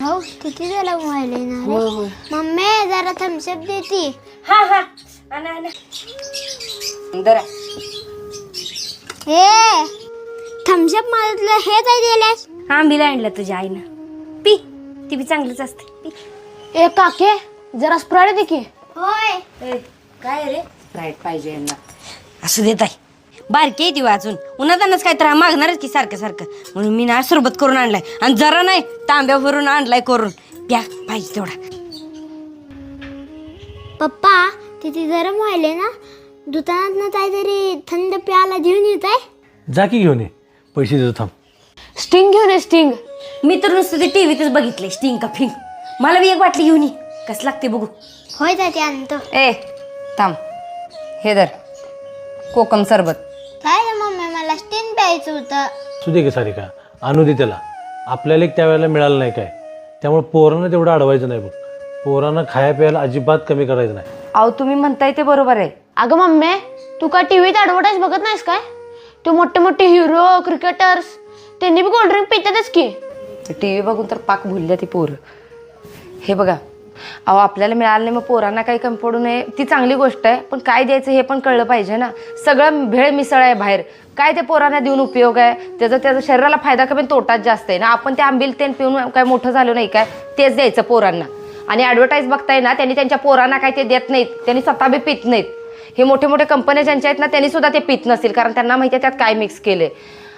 हो किती त्याला मोबाईल येणार मम्मी जरा थम्सअप देती हा हा आणा आणा दरा हे थम्सअप मधलं हे काय दिलेस आंबीला आणलं तुझ्या आईनं पी ती बी चांगलीच असते पी ए काके जरा स्प्राईट दे की. होय काय रे स्प्राईट पाहिजे यांना असं देत आहे बारकी आहे ती वाचून उन्हातानच काय तर मागणारच की सारखं सारखं म्हणून मी ना सरबत करून आणलाय आणि जरा नाही तांब्या भरून आणलाय करून प्या पाहिजे तेवढा पप्पा तिथे जरा मोबाईल आहे ना दुकानात काहीतरी थंड प्याला घेऊन येत आहे जा की घेऊन ये पैसे देतो थांब. स्टिंग घेऊन ये स्टिंग. मी तर नुसतं ते टीव्हीतच बघितलंय स्टिंग का फिंग मला बी एक बाटली घेऊन ये कसं लागते बघू होय ताती आणतो ए थांब हे धर कोकम सरबत काय रे मम्मी मला स्टिंग प्यायचं होतं असू दे की सारिका आणू दे त्याला आपल्याला एक त्यावेळेला मिळालं नाही काय त्यामुळे पोरांना तेवढं अडवायचं नाही बघ. पोरांना खाया प्यायला अजिबात कमी करायचं नाही. अहो तुम्ही म्हणताय ते बरोबर आहे. अगं मम्मी तू का टीव्हीत ॲडव्हर्टाईज बघत नाहीस काय? ते मोठे मोठे हिरो क्रिकेटर्स त्यांनी बी कोल्ड्रिंक पितातच की. टीव्ही बघून तर पाक भुलल्या ती पोरं. हे बघा अहो आपल्याला मिळालं नाही मग पोरांना काही कमी पडू नये ती चांगली गोष्ट आहे पण काय द्यायचं हे पण कळलं पाहिजे ना. सगळं भेळ मिसळ आहे बाहेर काय ते पोरांना देऊन उपयोग आहे त्याचा शरीराला फायदा कमी तोटाच जास्त आहे ना. आपण ते आंबील तेल पिऊन काय मोठं झालो नाही काय तेच द्यायचं पोरांना. आणि ॲडव्हर्टाईज बघताय ना त्यांनी त्यांच्या पोरांना काय ते देत नाहीत त्यांनी स्वतः बी पित नाहीत. हे मोठे मोठे कंपन्या ज्यांच्या आहेत ना त्यांनी सुद्धा ते पित नसतील कारण त्यांना माहिती आहे त्यात काय मिक्स केले.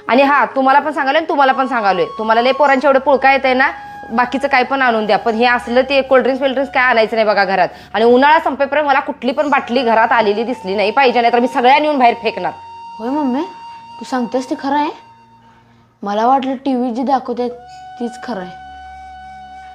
आणि हा तुम्हाला पण सांगालोय तुम्हाला पण सांगालोय तुम्हाला लय पोरांच्या एवढे पुळका येत आहे ना बाकीचं काय पण आणून द्या पण हे असलं ते कोल्ड्रिंक्स काय आणायचं नाही बघा घरात. आणि उन्हाळा संपेपर्यंत मला कुठली पण बाटली घरात आलेली दिसली नाही पाहिजे नाही तर मी सगळ्या नेऊन बाहेर फेकणार. होय मम्मी तू सांगतेस ते खरं आहे. मला वाटलं टीव्ही जी दाखवते तीच खरं आहे.